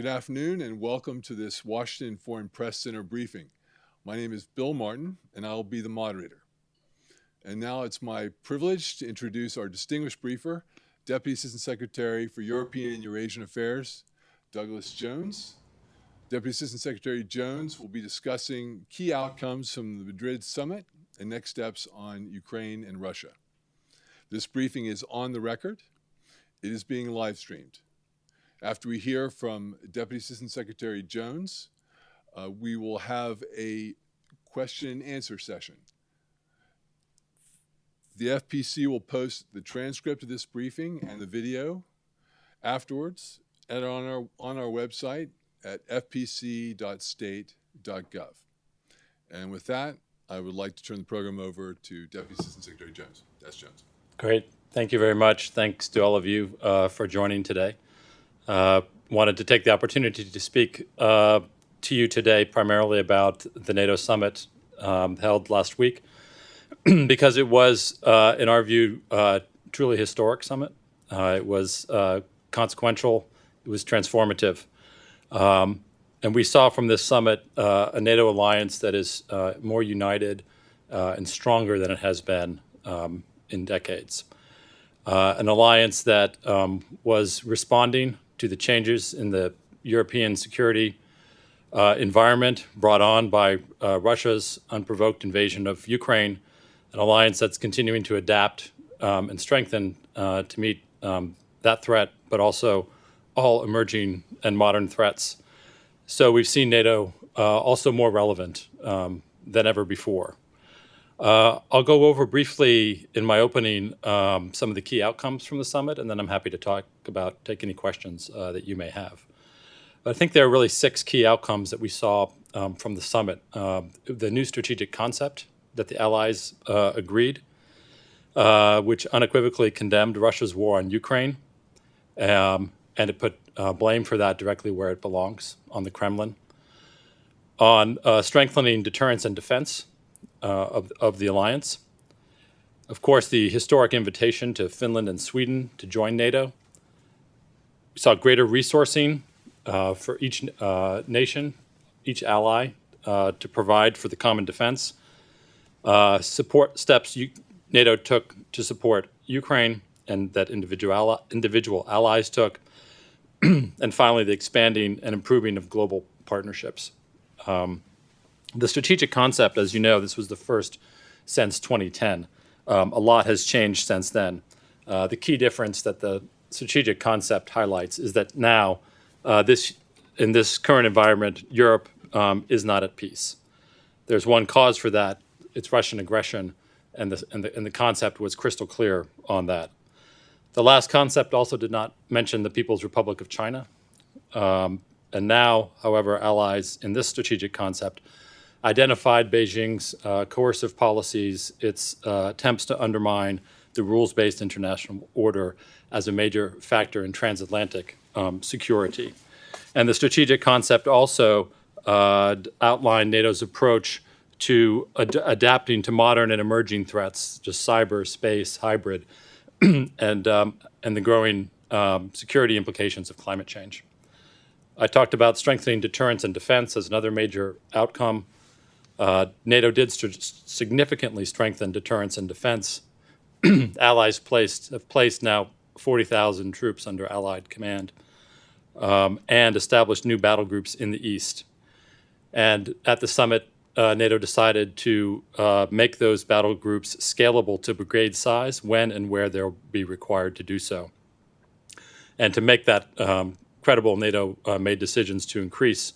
Good afternoon and welcome to this Washington Foreign Press Center briefing. My name is Bill Martin and I'll be the moderator. And now it's my privilege to introduce our distinguished briefer, Deputy Assistant Secretary for European and Eurasian Affairs, Douglas Jones. Deputy Assistant Secretary Jones will be discussing key outcomes from the Madrid summit and next steps on Ukraine and Russia. This briefing is on the record. It is being live streamed. After we hear from Deputy Assistant Secretary Jones, we will have a question and answer session. The FPC will post the transcript of this briefing and the video afterwards and on our website at fpc.state.gov. And with that, I would like to turn the program over to Deputy Assistant Secretary Jones. That's Jones. Great. Thank you very much. Thanks to all of you for joining today. Wanted to take the opportunity to speak to you today primarily about the NATO summit held last week because it was, in our view, truly historic summit. It was consequential. It was transformative. And we saw from this summit a NATO alliance that is more united and stronger than it has been in decades. An alliance that was responding to the changes in the European security environment brought on by Russia's unprovoked invasion of Ukraine, an alliance that's continuing to adapt and strengthen to meet that threat, but also all emerging and modern threats. So we've seen NATO also more relevant than ever before. I'll go over briefly in my opening some of the key outcomes from the summit, and then I'm happy to take any questions that you may have. But I think there are really 6 key outcomes that we saw from the summit. The new strategic concept that the allies agreed, which unequivocally condemned Russia's war on Ukraine, and it put blame for that directly where it belongs, on the Kremlin. On strengthening deterrence and defense of the alliance. Of course, the historic invitation to Finland and Sweden to join NATO. We saw greater resourcing for each nation, each ally, to provide for the common defense. Support steps NATO took to support Ukraine and that individual allies took. And finally, the expanding and improving of global partnerships. The strategic concept, as you know, this was the first since 2010. A lot has changed since then. The key difference that the strategic concept highlights is that now, in this current environment, Europe is not at peace. There's one cause for that. It's Russian aggression, and the concept was crystal clear on that. The last concept also did not mention the People's Republic of China. And now, however, allies in this strategic concept identified Beijing's coercive policies, its attempts to undermine the rules-based international order as a major factor in transatlantic security. And the strategic concept also outlined NATO's approach to adapting to modern and emerging threats, just cyber, space, hybrid, and the growing security implications of climate change. I talked about strengthening deterrence and defense as another major outcome. NATO did significantly strengthen deterrence and defense. Allies have placed now 40,000 troops under Allied command and established new battle groups in the East. And at the summit, NATO decided to make those battle groups scalable to brigade size when and where they'll be required to do so. And to make that credible, NATO made decisions to increase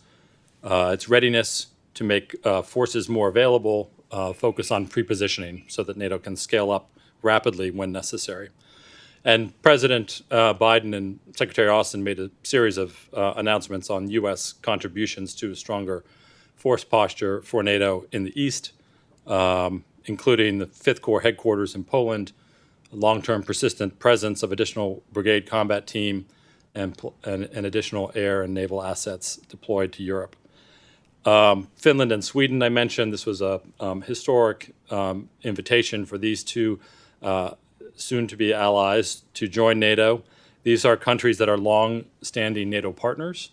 its readiness, to make forces more available, focus on pre-positioning so that NATO can scale up rapidly when necessary. And President Biden and Secretary Austin made a series of announcements on U.S. contributions to a stronger force posture for NATO in the East, including the 5th Corps headquarters in Poland, a long-term persistent presence of additional brigade combat team, and additional air and naval assets deployed to Europe. Finland and Sweden, I mentioned, this was a historic invitation for these two soon-to-be allies to join NATO. These are countries that are long-standing NATO partners.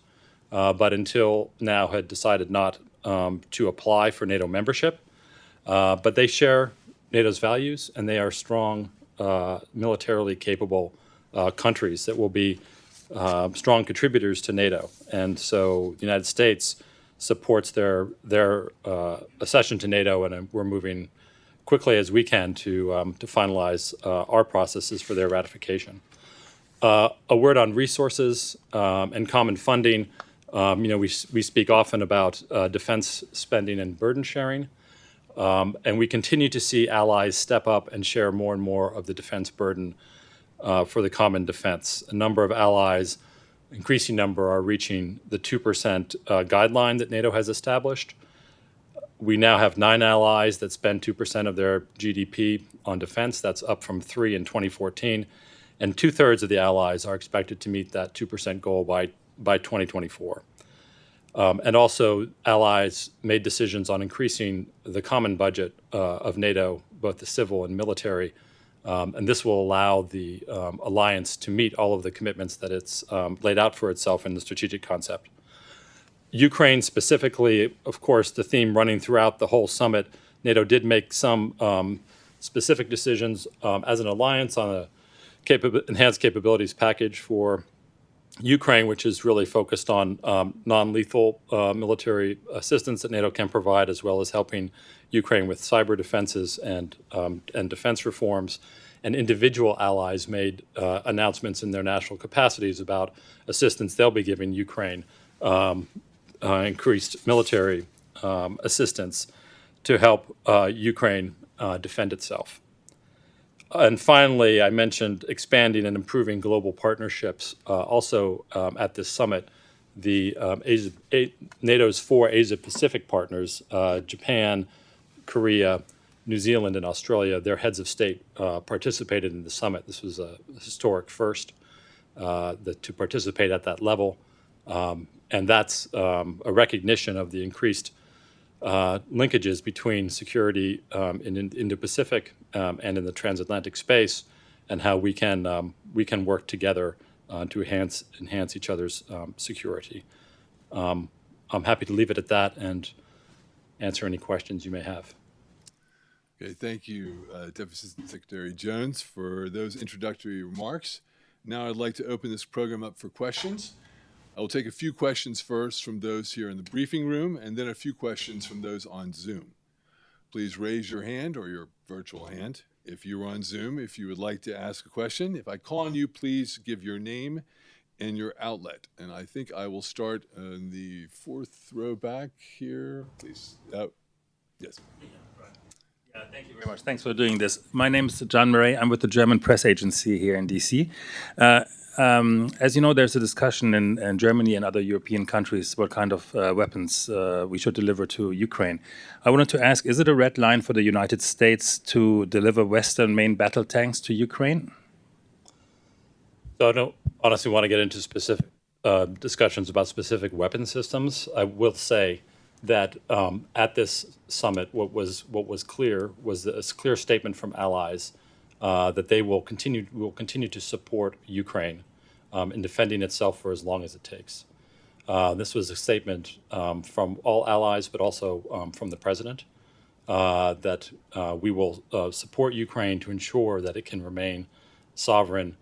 but until now had decided not to apply for NATO membership. But they share NATO's values, and they are strong, militarily capable countries that will be strong contributors to NATO. And so the United States supports their accession to NATO, and we're moving quickly as we can to finalize our processes for their ratification. A word on resources and common funding. We speak often about defense spending and burden sharing, and we continue to see allies step up and share more and more of the defense burden for the common defense. A number of allies, increasing number, are reaching the 2% guideline that NATO has established. We now have 9 allies that spend 2% of their GDP on defense. That's up from 3 in 2014. And 2/3 of the allies are expected to meet that 2% goal by 2024. And also, allies made decisions on increasing the common budget of NATO, both the civil and military. And this will allow the alliance to meet all of the commitments that it's laid out for itself in the strategic concept. Ukraine specifically, of course, the theme running throughout the whole summit, NATO did make some specific decisions as an alliance on a enhanced capabilities package for Ukraine, which is really focused on non-lethal military assistance that NATO can provide, as well as helping Ukraine with cyber defenses and defense reforms. And individual allies made announcements in their national capacities about assistance they'll be giving Ukraine, increased military assistance to help Ukraine defend itself. And finally, I mentioned expanding and improving global partnerships. Also at this summit, the NATO's 4 Asia-Pacific partners, Japan, Korea, New Zealand, and Australia, their heads of state participated in the summit. This was a historic first to participate at that level. And that's a recognition of the increased linkages between security in Indo-Pacific and in the transatlantic space, and how we can work together to enhance each other's security. I'm happy to leave it at that and answer any questions you may have. Okay, thank you, Deputy Assistant Secretary Jones, for those introductory remarks. Now I'd like to open this program up for questions. I will take a few questions first from those here in the briefing room, and then a few questions from those on Zoom. Please raise your hand or your virtual hand if you're on Zoom, if you would like to ask a question. If I call on you, please give your name and your outlet. And I think I will start in the 4th row back here, please. Yes. Yeah, thank you very much. Thanks for doing this. My name is John Murray. I'm with the German press agency here in DC. As you know, there's a discussion in Germany and other European countries what kind of weapons we should deliver to Ukraine. I wanted to ask, is it a red line for the United States to deliver Western main battle tanks to Ukraine? So I don't honestly want to get into specific discussions about specific weapon systems. I will say that at this summit, what was clear was a clear statement from allies that they will continue to support Ukraine in defending itself for as long as it takes. This was a statement from all allies, but also from the president, that we will support Ukraine to ensure that it can remain sovereign,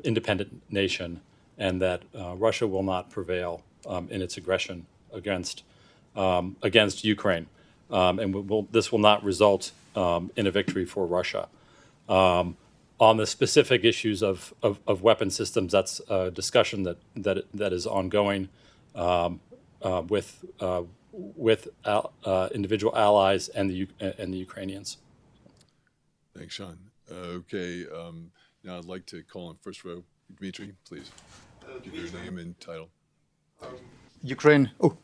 independent nation, and that Russia will not prevail in its aggression against Ukraine, and this will not result in a victory for Russia. On the specific issues of weapon systems, that's a discussion that is ongoing with individual allies and the Ukrainians. Thanks, Sean. Okay, now I'd like to call on first row. Dmitry, please. Give your name and title. Ukraine. Oh,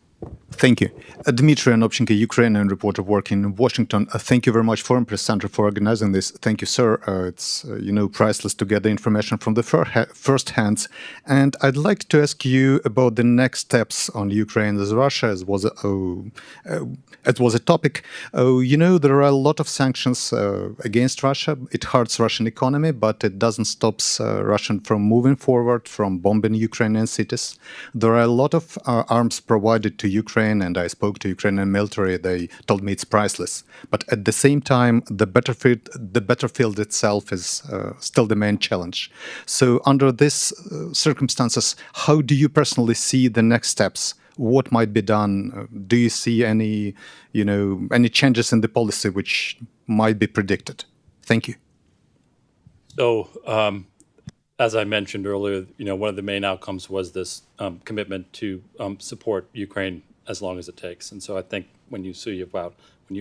Thank you. Dmitry Anopchenko, Ukrainian reporter working in Washington. Thank you very much, Foreign Press Center, for organizing this. Thank you, sir. It's, priceless to get the information from the first hands. And I'd like to ask you about the next steps on Ukraine as Russia, as was it was a topic. There are a lot of sanctions against Russia. It hurts Russian economy, but it doesn't stop Russia from moving forward, from bombing Ukrainian cities. There are a lot of arms provided to Ukraine, and I spoke to Ukrainian military. They told me it's priceless. But at the same time, the battlefield itself is still the main challenge. So under these circumstances, how do you personally see the next steps? What might be done? Do you see any changes in the policy which might be predicted? Thank you. So, as I mentioned earlier, one of the main outcomes was this commitment to support Ukraine as long as it takes. And so I think when you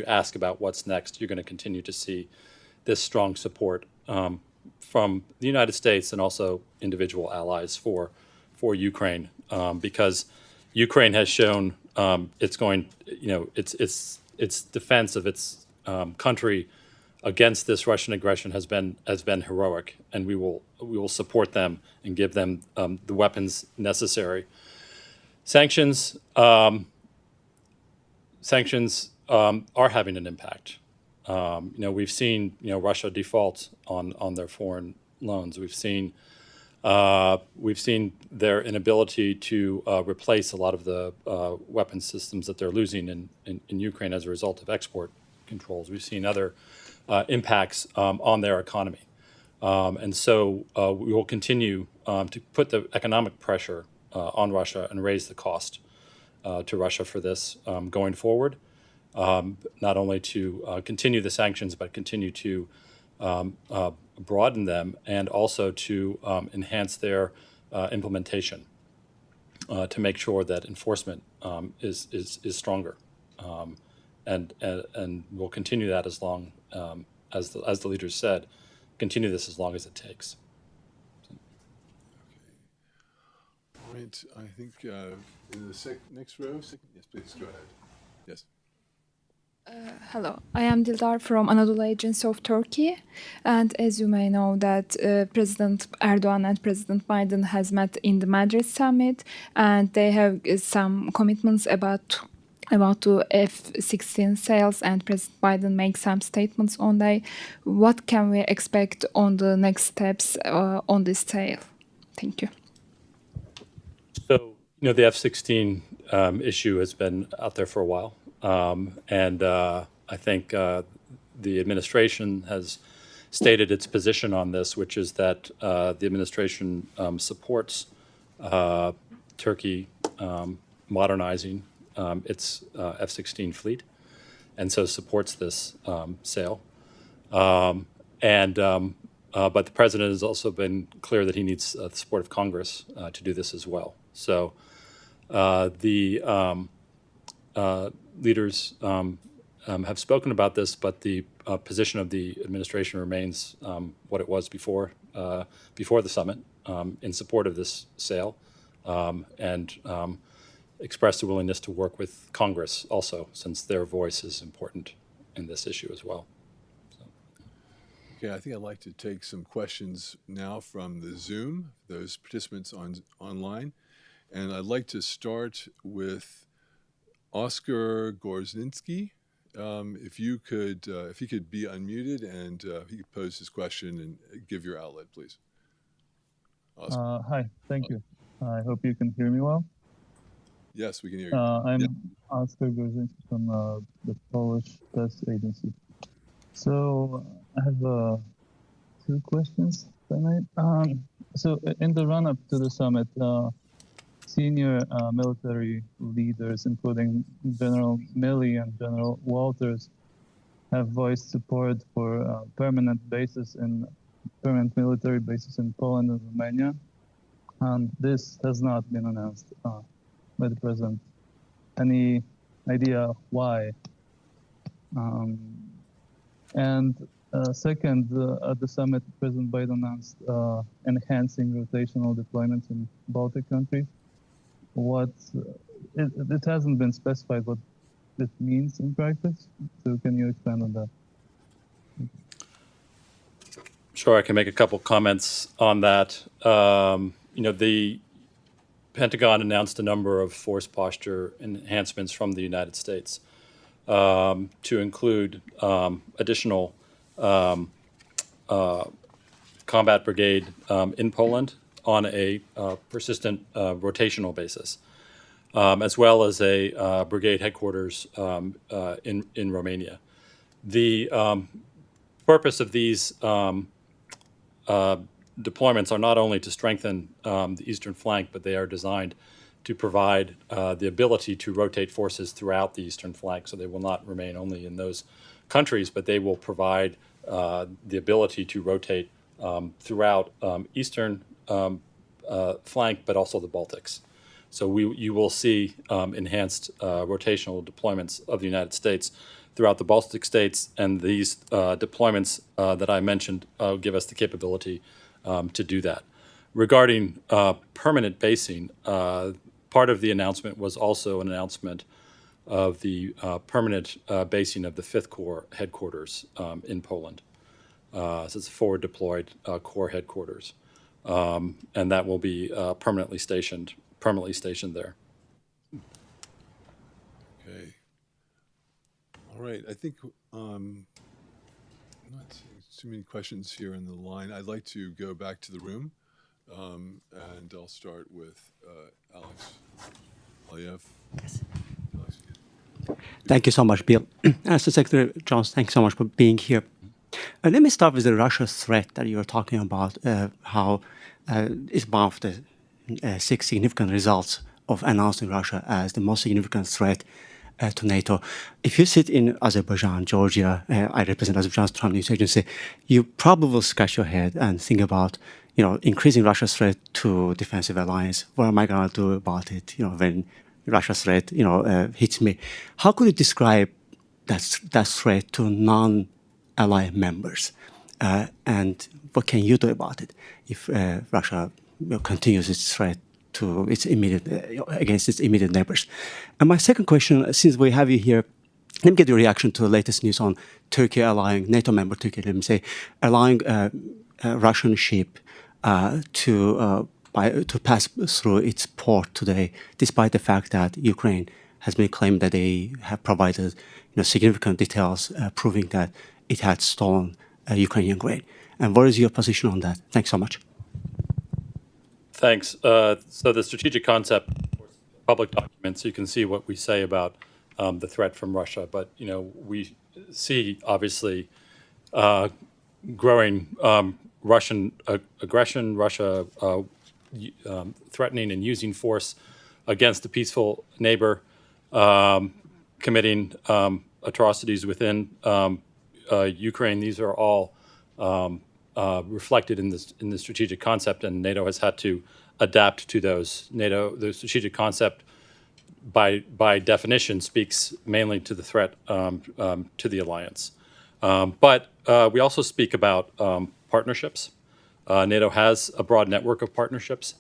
ask about what's next, you're going to continue to see this strong support from the United States and also individual allies for Ukraine, because Ukraine has shown its defense of its country against this Russian aggression has been heroic, and we will support them and give them the weapons necessary. Sanctions are having an impact. We've seen Russia default on their foreign loans. We've seen their inability to replace a lot of the weapon systems that they're losing in Ukraine as a result of export controls. We've seen other impacts on their economy. And so we will continue to put the economic pressure on Russia and raise the cost to Russia for this going forward, not only to continue the sanctions, but continue to broaden them and also to enhance their implementation to make sure that enforcement is stronger. And we'll continue that as long as the leaders said, continue this as long as it takes. All right. I think in the next row. Yes, please go ahead. Yes. Hello, I am Dildar from Anadolu Agency of Turkey, and as you may know that President Erdogan and President Biden has met in the Madrid summit, and they have some commitments about the F-16 sales, and President Biden makes some statements on that. What can we expect on the next steps on this sale? Thank you. So, the F-16 issue has been out there for a while. And I think the administration has stated its position on this, which is that the administration supports Turkey modernizing its F-16 fleet, and so supports this sale. But the president has also been clear that he needs the support of Congress to do this as well. So the leaders have spoken about this, but the position of the administration remains what it was before the summit, in support of this sale, and expressed a willingness to work with Congress also, since their voice is important in this issue as well. Okay, I think I'd like to take some questions now from the Zoom, those participants online. And I'd like to start with Oscar Gorzinski. If he could be unmuted and he could pose his question and give your outlet, please. Oscar. Hi, thank you. I hope you can hear me well. Yes, we can hear you. I'm Oscar Gorzinski from the Polish press agency. So I have two questions, if I may. So in the run-up to the summit, senior military leaders, including General Milley and General Walters, have voiced support for permanent military bases in Poland and Romania. And this has not been announced by the president. Any idea why? Second, at the summit, President Biden announced enhancing rotational deployments in Baltic countries. What it hasn't been specified what it means in practice. So can you expand on that? Sure, I can make a couple comments on that. The Pentagon announced a number of force posture enhancements from the United States to include additional combat brigade in Poland on a persistent rotational basis, as well as a brigade headquarters in Romania. The purpose of these deployments are not only to strengthen the eastern flank, but they are designed to provide the ability to rotate forces throughout the eastern flank. So they will not remain only in those countries, but they will provide the ability to rotate throughout eastern flank, but also the Baltics. So you will see enhanced rotational deployments of the United States throughout the Baltic states, and these deployments that I mentioned give us the capability to do that. Regarding permanent basing, part of the announcement was also an announcement of the permanent basing of the 5th Corps headquarters in Poland. So it's a forward deployed Corps headquarters, and that will be permanently stationed there. Okay. All right. I think I'm not seeing too many questions here in the line. I'd like to go back to the room, and I'll start with Alex Aliyev. Yes. Alex. Thank you so much, Bill. So Secretary Jones, thanks so much for being here. Let me start with the Russia threat that you were talking about, how it's one of the 6 significant results of announcing Russia as the most significant threat to NATO. If you sit in Azerbaijan, Georgia, I represent Azerbaijan's Trump News Agency, you probably will scratch your head and think about, increasing Russia's threat to defensive alliance. What am I going to do about it, when Russia's threat, hits me? How could you describe that threat to non-ally members? And what can you do about it if Russia continues its threat to its against its immediate neighbors? And my second question, since we have you here, let me get your reaction to the latest news on Turkey allowing, NATO member Turkey, let me say, allowing a Russian ship to pass through its port today, despite the fact that Ukraine has been claimed that they have provided significant details proving that it had stolen Ukrainian grain. And what is your position on that? Thanks so much. Thanks. So the strategic concept, public documents, you can see what we say about the threat from Russia. But we see obviously growing Russian aggression, Russia threatening and using force against a peaceful neighbor, committing atrocities within Ukraine. These are all reflected in the strategic concept, and NATO has had to adapt to those. The strategic concept, by definition, speaks mainly to the threat to the alliance. But we also speak about partnerships. NATO has a broad network of partnerships,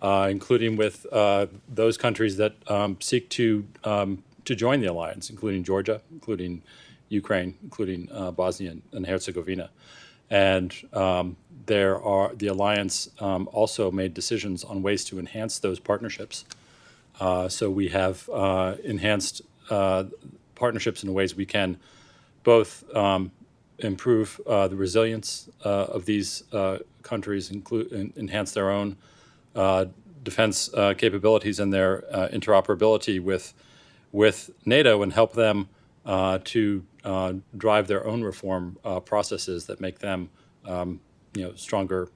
including with those countries that seek to join the alliance, including Georgia, including Ukraine, including Bosnia and Herzegovina. And the alliance also made decisions on ways to enhance those partnerships. So we have enhanced partnerships in ways we can both improve the resilience of these countries, enhance their own defense capabilities and their interoperability with NATO, and help them to drive their own reform processes that make them, stronger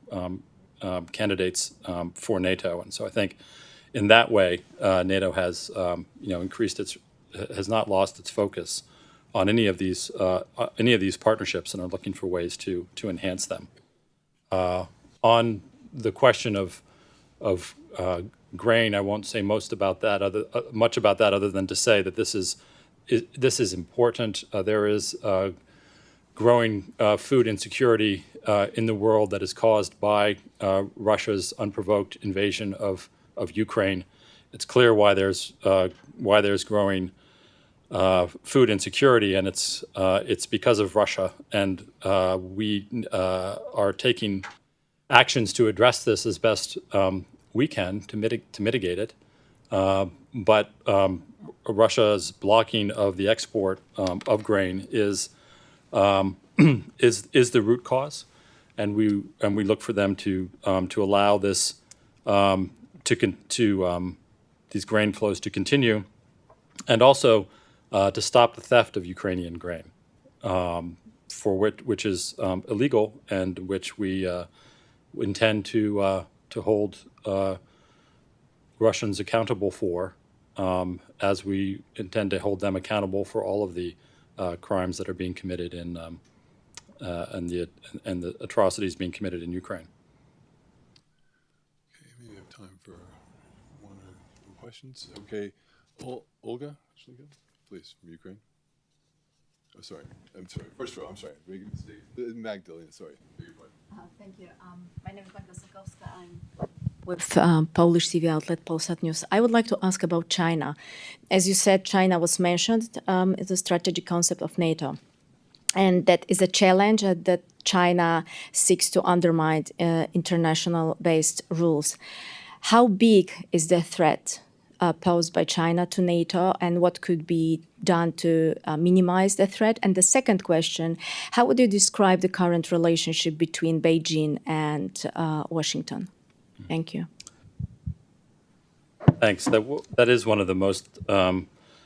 candidates for NATO. And so I think, in that way, NATO has, has not lost its focus on any of these partnerships, and are looking for ways to enhance them. On the question of grain, I won't say much about that other than to say that this is important. There is growing food insecurity in the world that is caused by Russia's unprovoked invasion of Ukraine, it's clear why there's growing food insecurity, and it's because of Russia, and we are taking actions to address this as best we can to mitigate it. But Russia's blocking of the export of grain is the root cause, and we look for them to allow this these grain flows to continue, and also to stop the theft of Ukrainian grain, for which is illegal, and which we intend to hold Russians accountable for, as we intend to hold them accountable for all of the crimes that are being committed and the atrocities being committed in Ukraine. Okay, maybe we have time for one or two questions. Okay, Olga, please, from Ukraine. Oh, sorry. I'm sorry. First row. I'm sorry. Magdalena. Sorry. Thank you. My name is Magda Sokowska. I'm with Polish TV outlet Polsat News. I would like to ask about China. As you said, China was mentioned as a strategic concept of NATO. And that is a challenge that China seeks to undermine international-based rules. How big is the threat posed by China to NATO, and what could be done to minimize the threat? And the second question, how would you describe the current relationship between Beijing and Washington? Thank you. Thanks. That is one of the most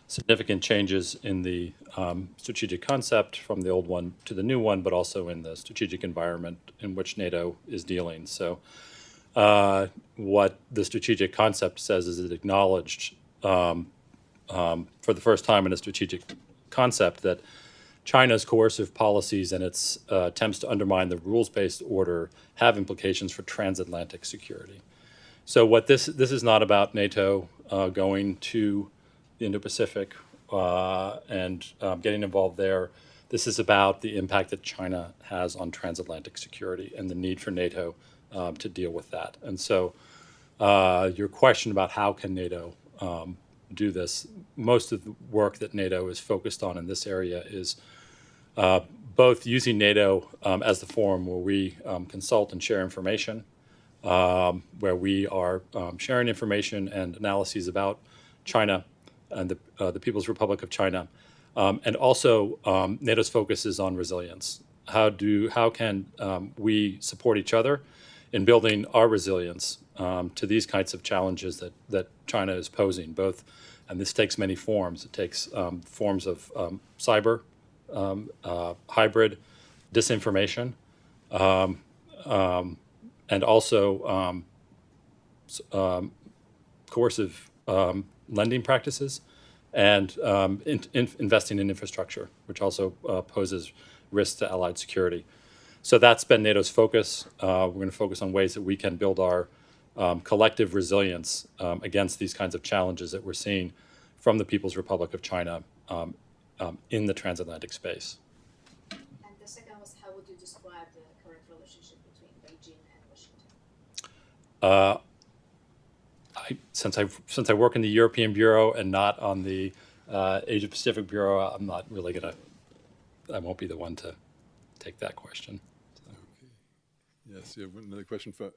significant changes in the strategic concept from the old one to the new one, but also in the strategic environment in which NATO is dealing. So what the strategic concept says is it acknowledged for the first time in a strategic concept that China's coercive policies and its attempts to undermine the rules-based order have implications for transatlantic security. So what this is not about NATO going to the Indo-Pacific and getting involved there. This is about the impact that China has on transatlantic security and the need for NATO to deal with that. And so your question about how can NATO do this, most of the work that NATO is focused on in this area is both using NATO as the forum where we consult and share information, where we are sharing information and analyses about China and the People's Republic of China, and also NATO's focus is on resilience. How can we support each other in building our resilience to these kinds of challenges that China is posing, both, and this takes many forms. It takes forms of cyber, hybrid, disinformation, and also coercive lending practices, and investing in infrastructure, which also poses risks to allied security. So that's been NATO's focus. We're going to focus on ways that we can build our collective resilience against these kinds of challenges that we're seeing from the People's Republic of China in the transatlantic space. And the second was, how would you describe the current relationship between Beijing and Washington? Since I work in the European Bureau and not on the Asia Pacific Bureau, I'm not really I won't be the one to take that question. So. Okay. Yes, you have another question from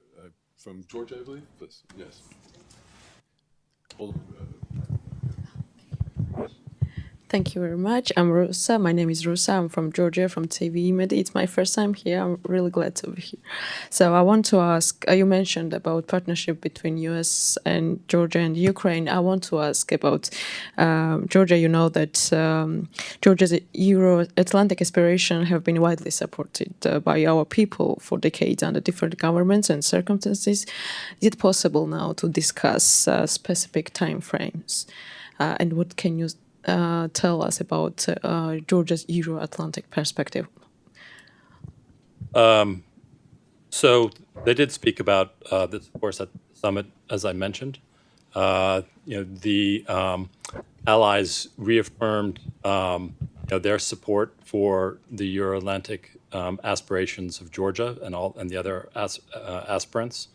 Georgia, I believe? Please. Yes. Hold on. Thank you very much. I'm Rusa. My name is Rusa. I'm from Georgia, from TV Med. It's my first time here. I'm really glad to be here. So I want to ask, you mentioned about partnership between US and Georgia and Ukraine. I want to ask about Georgia. You know that Georgia's Euro-Atlantic aspirations have been widely supported by our people for decades under different governments and circumstances. Is it possible now to discuss specific timeframes? And what can you tell us about Georgia's Euro-Atlantic perspective? So they did speak about this, of course, at the summit, as I mentioned. The allies reaffirmed their support for the Euro-Atlantic aspirations of Georgia and the other aspirants,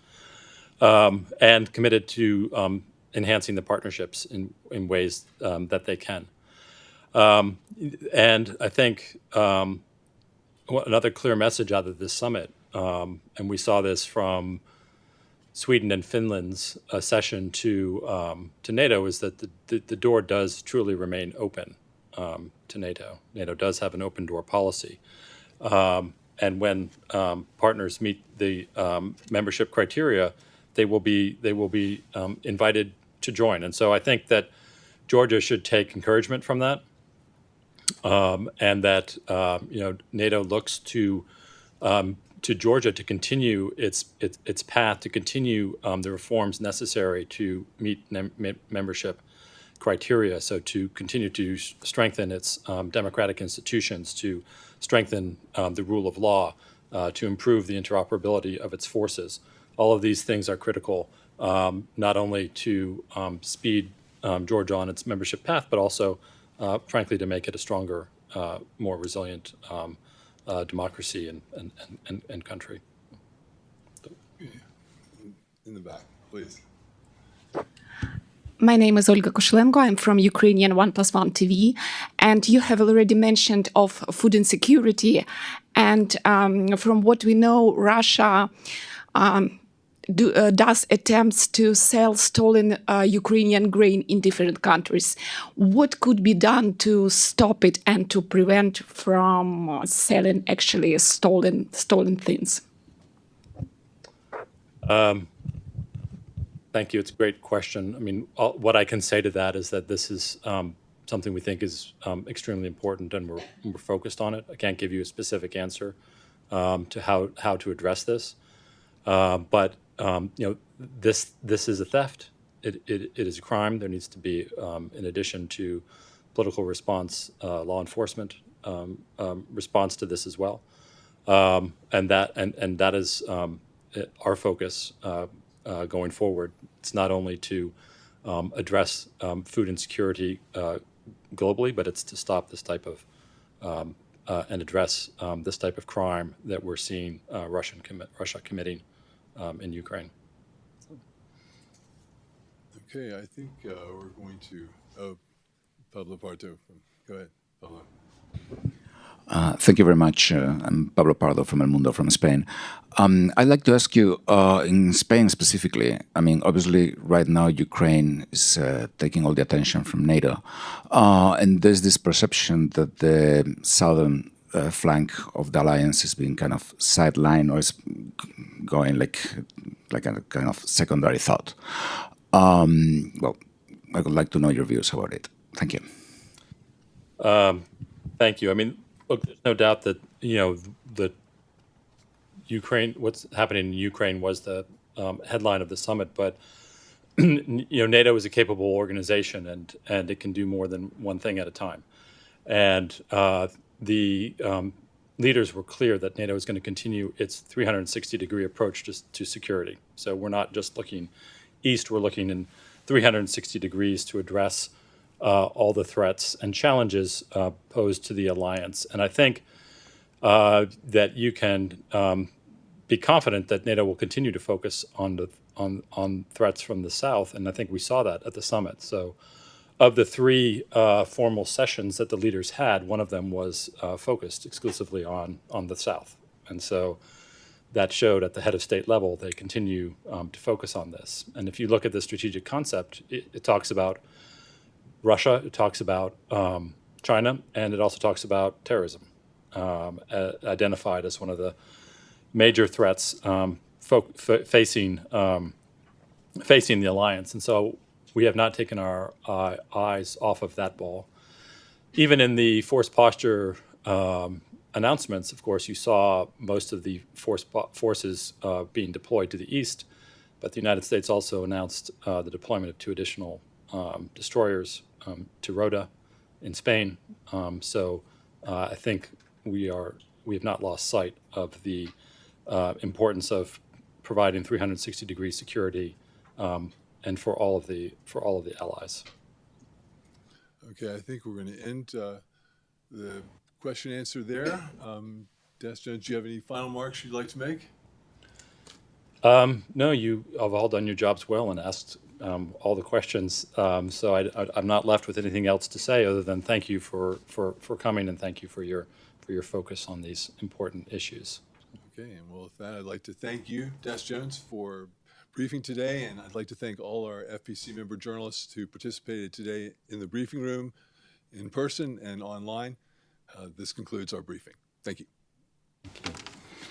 and committed to enhancing the partnerships in ways that they can. And I think another clear message out of this summit, and we saw this from Sweden and Finland's accession to NATO, is that the door does truly remain open to NATO. NATO does have an open door policy. And when partners meet the membership criteria, they will be invited to join. And so I think that Georgia should take encouragement from that, and that NATO looks to Georgia to continue its path, to continue the reforms necessary to meet membership criteria. So to continue to strengthen its democratic institutions, to strengthen the rule of law, to improve the interoperability of its forces. All of these things are critical, not only to speed Georgia on its membership path, but also, frankly, to make it a stronger, more resilient democracy and country. In the back, please. My name is Olga Koshelenko. I'm from Ukrainian 1+1 TV, and you have already mentioned of food insecurity. And from what we know, Russia does attempts to sell stolen Ukrainian grain in different countries. What could be done to stop it and to prevent from selling actually stolen things? Thank you. It's a great question. I mean, what I can say to that is that this is something we think is extremely important, and we're focused on it. I can't give you a specific answer to how to address this, but this is a theft. It is a crime. There needs to be, in addition to political response, law enforcement response to this as well, and that is our focus. Going forward, it's not only to address food insecurity globally, but it's to stop this type of and address this type of crime that we're seeing Russia committing in Ukraine. Okay, I think we're going to Pablo Pardo. Go ahead, Pablo. Thank you very much. I'm Pablo Pardo from El Mundo from Spain. I'd like to ask you, in Spain specifically, I mean, obviously right now Ukraine is taking all the attention from NATO. And there's this perception that the southern flank of the alliance is being kind of sidelined, or is going like a kind of secondary thought. Well, I would like to know your views about it. Thank you. Thank you. I mean, look, there's no doubt that the Ukraine, what's happening in Ukraine was the headline of the summit. But NATO is a capable organization, and it can do more than one thing at a time. And the leaders were clear that NATO is going to continue its 360-degree approach to security. So we're not just looking east; we're looking in 360 degrees to address all the threats and challenges posed to the alliance. And I think that you can be confident that NATO will continue to focus on threats from the south, and I think we saw that at the summit. So, of the three formal sessions that the leaders had, one of them was focused exclusively on the south, and so that showed at the head of state level they continue to focus on this. And if you look at the strategic concept, it talks about Russia, it talks about China, and it also talks about terrorism, identified as one of the major threats facing the alliance. And so we have not taken our eyes off of that ball. Even in the force posture announcements, of course, you saw most of the forces being deployed to the east, but the United States also announced the deployment of 2 additional destroyers to Rota in Spain. So I think we have not lost sight of the importance of providing 360-degree security and for all of the allies. Okay, I think we're going to end the question and answer there. Destin, do you have any final remarks you'd like to make? No, you have all done your jobs well and asked all the questions. So I'm not left with anything else to say other than thank you for coming and thank you for your focus on these important issues. Okay, and well, with that, I'd like to thank you, Des Jones, for briefing today, and I'd like to thank all our FPC member journalists who participated today in the briefing room, in person and online. This concludes our briefing. Thank you. Thank you.